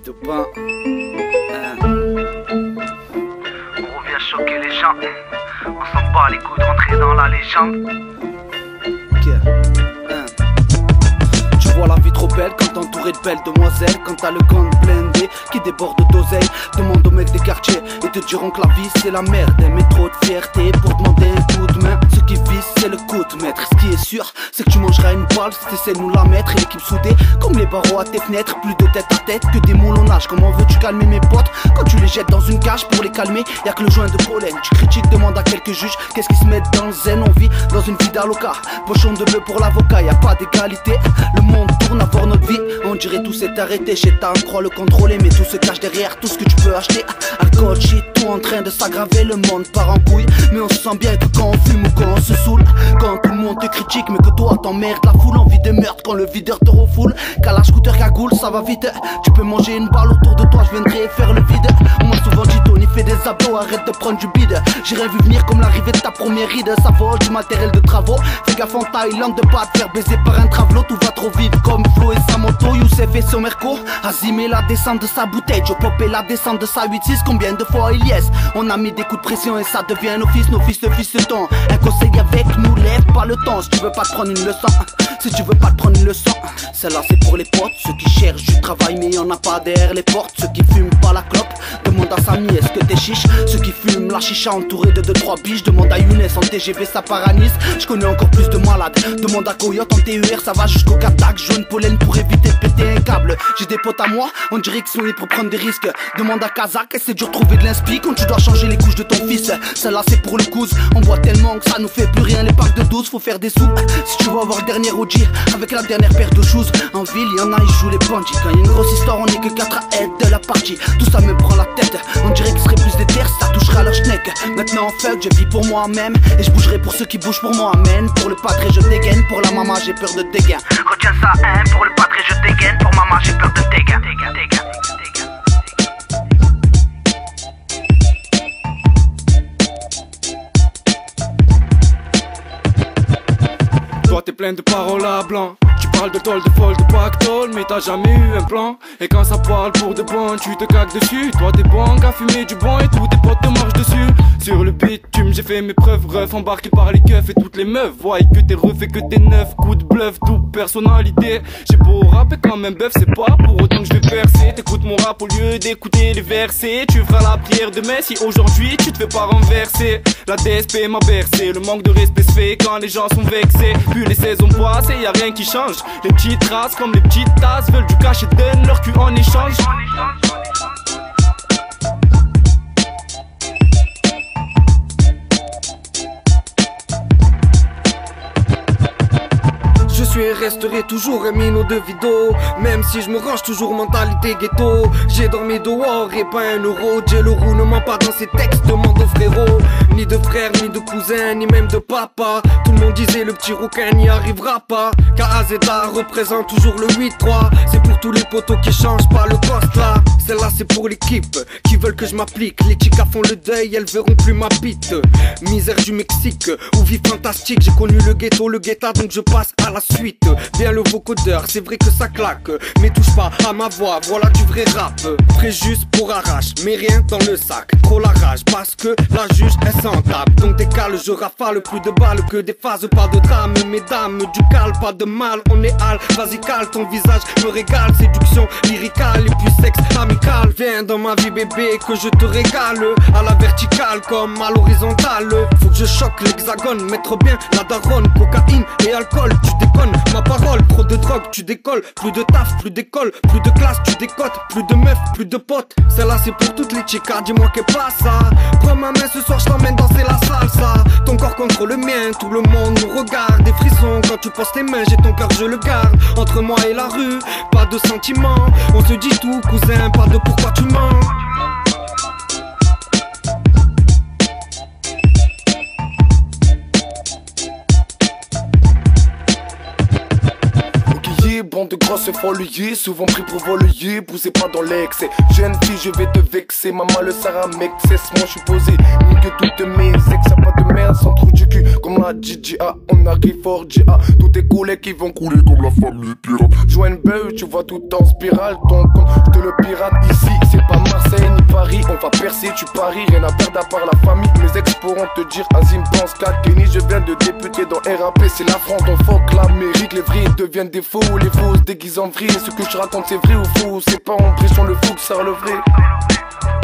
de pain. On revient choquer les gens. On s'en bat les coups de rentrer dans la légende. Tu vois la vie trop belle quand entouré de belles demoiselles. Quand t'as le compte blindé qui déborde d'oseille. Demande aux mecs des quartiers, ils te diront que la vie c'est la merde. Mais trop de fierté pour demander un coup de main. Ce qui vise c'est le coup de maître. Ce qui est sûr c'est que tu mangeras une balle si t'essaies de nous la mettre. Et l'équipe soudée comme les barreaux à tes fenêtres. Plus de tête à tête que des moules au nage. Comment veux-tu calmer mes potes quand tu les jettes dans une cage pour les calmer? Y'a que le joint de pollen. Tu critiques, demande à quelques juges qu'est-ce qu'ils se mettent dans le zen. On vit dans une vie d'aloca, pochon de bleu pour l'avocat. Y'a pas d'égalité, le monde tourne à voir notre vie. On dirait tout s'est arrêté chez ta, on croit le contrôler. Mais tout se cache derrière tout ce que tu peux acheter. Alcool, shit, tout en train de s'aggraver. Le monde part en couille, mais on se sent bien que quand on fume ou quand on se saoule. Quand tout le monde te critique mais que toi t'emmerdes la foule. Envie de meurtre quand le videur te refoule. Calage, scooter, cagoule, ça va vite. Tu peux manger une balle autour de toi, je viendrai faire le vide. On m'a souvent dit Tony fais des abdos, arrête de prendre du bide. J'ai rien vu venir comme l'arrivée de ta première ride. Ça vole du matériel de travaux. Fais gaffe en Thaïlande de pas te faire baiser par un travelot. Tout va trop vite comme Flo et sa moto. Youssef et son Merco. Azim et la descente de sa bouteille. Joe Pop et la descente de sa 8-6. Combien de fois il yes. On a mis des coups de pression et ça devient nos fils le fils de temps. Un conseil avec nous, lève pas le temps. Si tu veux pas te prendre une leçon, si tu veux pas te prendre une leçon, celle-là c'est pour les potes. Ceux qui cherchent du travail mais y'en a pas derrière les portes. Ceux qui fument pas la clope, demande à Samy est-ce que t'es chiche. Ceux qui fument la chicha entouré de 2-3 biches. Demande à Younes en TGV ça paranise. Je connais encore plus de malades. Demande à Coyote en TER ça va jusqu'au Katak. Jaune pollen pour éviter de péter un câble. J'ai des potes à moi, on dirait qu'ils sont nés pour prendre des risques. Demande à Kazak et c'est dur de trouver de l'inspi quand tu dois changer les couches de ton fils. Celle-là c'est pour le cousin. On boit tellement que ça nous fait plus rien. Les packs de 12 faut faire des sous. Si tu veux avoir le dernier OG avec la dernière paire de shoes. En ville y'en a ils jouent les bandits. Quand y'a une grosse histoire on est que 4 à être de la partie. Tout ça me prend la tête. On dirait qu'il serait plus déter si ça toucherait à leur schneck. Maintenant fuck je vis pour moi-même. Et je bougerai pour ceux qui bougent pour moi amen. Pour le padré je dégaine. Pour la maman j'ai peur de dégain. Retiens ça hein. Pour le padré je dégaine. Pour maman j'ai peur de dégain. Toi t'es plein de paroles à blanc. Tu parles de tôle, de folle, de pactole, mais t'as jamais eu un plan. Et quand ça parle pour de bon, tu te caques dessus. Toi t'es bon qu'à fumer du bon et tous tes potes te marchent dessus. Sur le bitume j'ai fait mes preuves, ref embarqué par les keufs et toutes les meufs. Voient que t'es ref et que t'es neuf, coup de bluff, double personnalité. J'ai beau rapper comme un bœuf, c'est pas pour autant que je vais percer. T'écoutes mon rap au lieu d'écouter les versets. Tu feras la prière demain si aujourd'hui tu te fais pas renverser. La DSP m'a bercé, le manque de respect se fait quand les gens sont vexés. Puis les saisons passent et y'a rien qui change. Les petites traces comme les petites tasses veulent du cash et donnent leur cul en échange. Je suis et resterai toujours un minot de vidéo. Même si je me range toujours mentalité ghetto. J'ai dormi dehors et pas un euro. Jello ne ment pas dans ses textes, demande aux frérots. Ni de frères, ni de cousins, ni même de papa. Tout le monde disait le petit rouquin n'y arrivera pas. KAZA représente toujours le 8-3. C'est pour tous les potos qui changent pas le poste là. Celle-là c'est pour l'équipe qui veulent que je m'applique. Les chicas font le deuil, elles verront plus ma bite. Misère du Mexique, ou vie fantastique. J'ai connu le ghetto, le guetta, donc je passe à la suite. Viens le vocodeur, c'est vrai que ça claque. Mais touche pas à ma voix, voilà du vrai rap. Frais juste pour arrache, mais rien dans le sac. Trop la rage, parce que la juge elle s'en tape. Donc décale, je rafale plus de balles que des phases. Pas de drame, mesdames, du calme, pas de mal. On est hal, vas-y cale, ton visage me régale. Séduction lyricale et puis sexe amical. Viens dans ma vie bébé que je te régale. À la verticale comme à l'horizontale. Faut que je choque l'hexagone, mettre bien la daronne. Cocaïne et alcool, tu déconnes. Ma parole, trop de drogue, tu décolles. Plus de taf, plus d'école, plus de classe, tu décotes. Plus de meufs, plus de potes. Celle-là c'est pour toutes les chicas, dis-moi qu'est pas ça. Prends ma main ce soir, je t'emmène danser la salsa. Ton corps contre le mien, tout le monde nous regarde. Des frissons quand tu poses tes mains, j'ai ton cœur, je le garde. Entre moi et la rue, pas de sentiments. On se dit tout, cousin, pas de pourquoi tu mens. Bande de grosses folliers, souvent pris pour voler, poussez pas dans l'excès. Jeune fille, je vais te vexer, maman le sert à mec, cesse-moi, je suis posé, ni que toutes mes ex, y'a pas de de merde sans trou du cul. Comme la DJA, on arrive fort GA. Tous tes collègues qui vont couler comme la famille pirate. Joins une beuh, tu vois tout en spirale. Ton compte, je te le pirate ici. C'est pas Marseille ni Paris. On va percer, tu paries. Rien à perdre à part la famille. Mes ex pourront te dire Azim pense qu'à Kenny. Je viens de débuter dans RAP. C'est la France, donc fuck l'Amérique. Les vrais deviennent des faux. Les faux se déguisent en vrai. Ce que je raconte c'est vrai ou faux. C'est pas en pression le fou que sert le vrai.